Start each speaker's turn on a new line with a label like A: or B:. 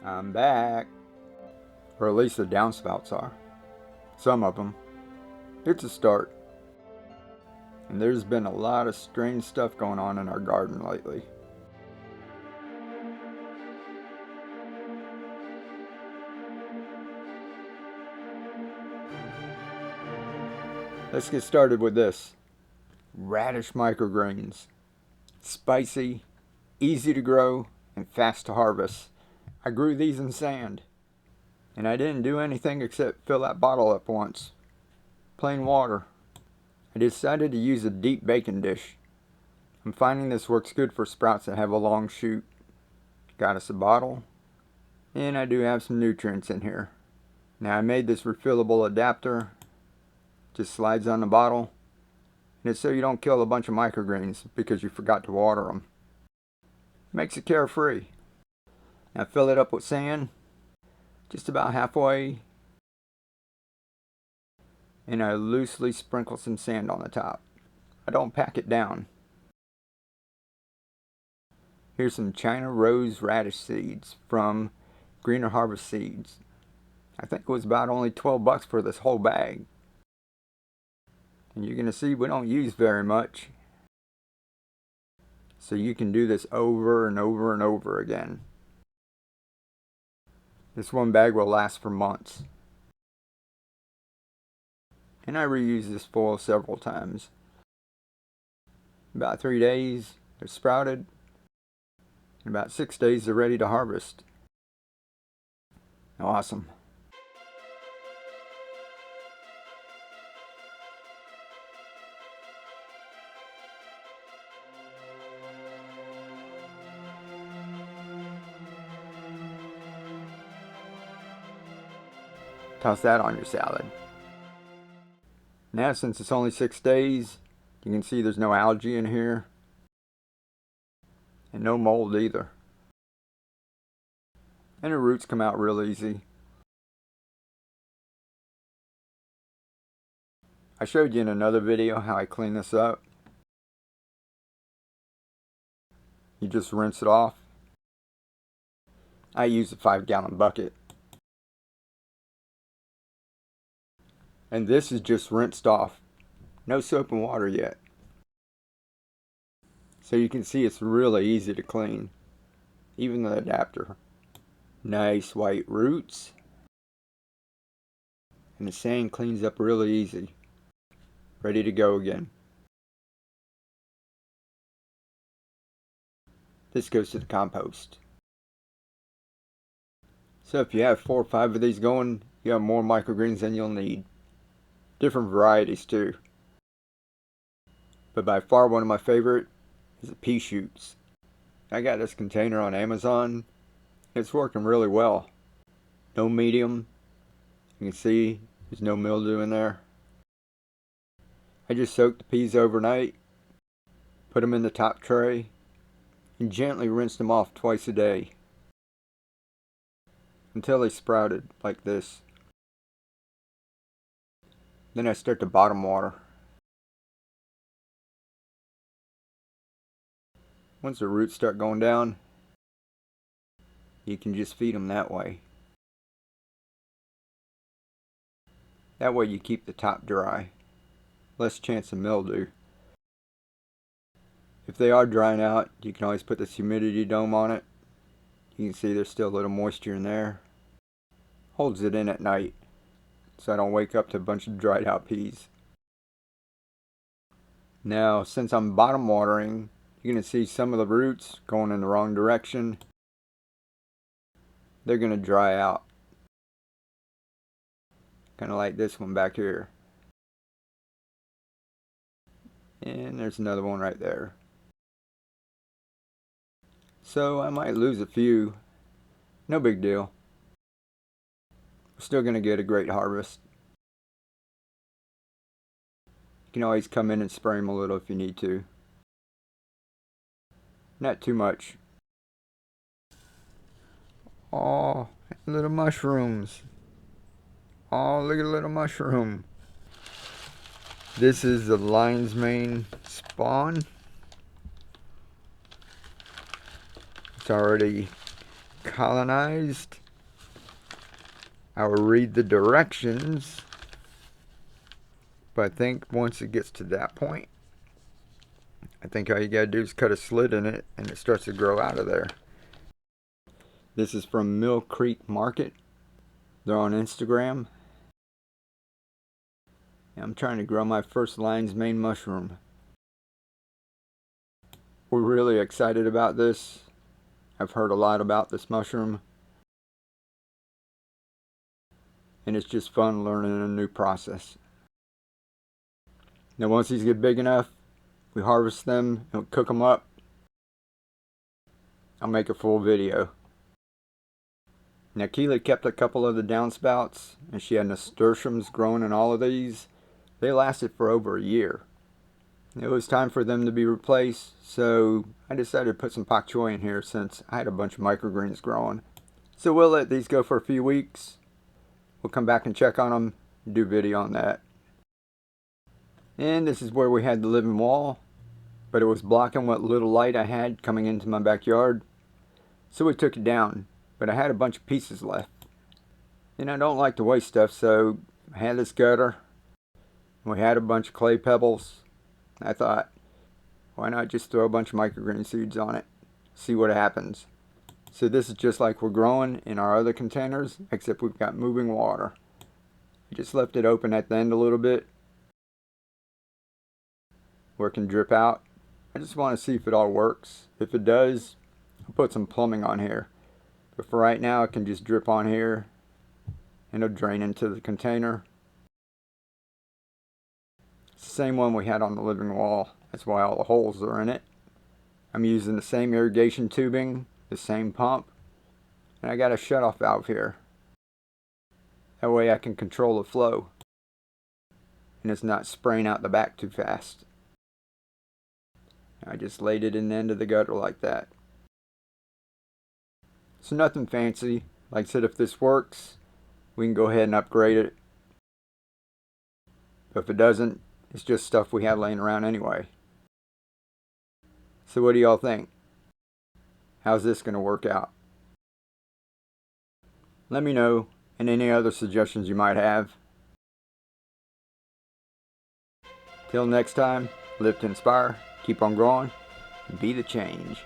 A: I'm back. Or at least the downspouts are. Some of them. It's a start. And there's been a lot of strange stuff going on in our garden lately. Let's get started with this. Radish microgreens. Spicy, easy to grow, and fast to harvest. I grew these in sand. And I didn't do anything except fill that bottle up once. Plain water. I decided to use a deep baking dish. I'm finding this works good for sprouts that have a long shoot. Got us a bottle. And I do have some nutrients in here. Now I made this refillable adapter. Just slides on the bottle. And it's so you don't kill a bunch of microgreens because you forgot to water them. Makes it carefree. Now fill it up with sand. Just about halfway. And I loosely sprinkle some sand on the top. I don't pack it down. Here's some China Rose radish seeds from Greener Harvest Seeds. I think it was about only 12 bucks for this whole bag. And you're going to see we don't use very much. So you can do this over and over and over again. This one bag will last for months. And I reuse this foil several times. About 3 days, they're sprouted. In about 6 days, they're ready to harvest. Awesome. Toss that on your salad. Now, since it's only 6 days, you can see there's no algae in here. And no mold either. And the roots come out real easy. I showed you in another video how I clean this up. You just rinse it off. I use a 5-gallon bucket. And this is just rinsed off. No soap and water yet. So you can see it's really easy to clean. Even the adapter. Nice white roots. And the sand cleans up really easy. Ready to go again. This goes to the compost. So if you have 4 or 5 of these going, you have more microgreens than you'll need. Different varieties too. But by far one of my favorite is the Pea Shoots. I got this container on Amazon. It's working really well. No medium. You can see there's no mildew in there. I just soaked the peas overnight. Put them in the top tray. And gently rinsed them off twice a day. Until they sprouted like this. Then I start to bottom water. Once the roots start going down, you can just feed them that way. That way you keep the top dry. Less chance of mildew. If they are drying out, you can always put this humidity dome on it. You can see there's still a little moisture in there. Holds it in at night, so I don't wake up to a bunch of dried out peas. Now, since I'm bottom watering, you're going to see some of the roots going in the wrong direction. They're going to dry out. Kind of like this one back here. And there's another one right there. So I might lose a few. No big deal. We're still going to get a great harvest. You can always come in and spray them a little if you need to. Not too much. Oh, little mushrooms. Oh, look at the little mushroom. This is the lion's mane spawn. It's already colonized. I will read the directions, but I think once it gets to that point, I think all you gotta do is cut a slit in it and it starts to grow out of there. This is from Mill Creek Market. They're on Instagram. I'm trying to grow my first lion's mane mushroom. We're really excited about this. I've heard a lot about this mushroom. And it's just fun learning a new process. Now once these get big enough, we harvest them and cook them up. I'll make a full video. Now Keely kept a couple of the downspouts, and she had nasturtiums growing in all of these. They lasted for over a year. It was time for them to be replaced, so I decided to put some pak choi in here since I had a bunch of microgreens growing. So we'll let these go for a few weeks. We'll come back and check on them and do a video on that. And this is where we had the living wall, but it was blocking what little light I had coming into my backyard. So we took it down, but I had a bunch of pieces left. And I don't like to waste stuff, so I had this gutter. We had a bunch of clay pebbles. I thought, why not just throw a bunch of microgreen seeds on it, see what happens. So this is just like we're growing in our other containers, except we've got moving water. I just left it open at the end a little bit where it can drip out. I just want to see if it all works. If it does, I'll put some plumbing on here. But for right now, it can just drip on here and it'll drain into the container. It's the same one we had on the living wall. That's why all the holes are in it. I'm using the same irrigation tubing, the same pump, and I got a shutoff valve here. That way I can control the flow and it's not spraying out the back too fast. I just laid it in the end of the gutter like that. So nothing fancy. Like I said, if this works, we can go ahead and upgrade it. But if it doesn't, it's just stuff we have laying around anyway. So what do y'all think? How's this going to work out? Let me know, and any other suggestions you might have. Till next time, live to inspire, keep on growing, and be the change.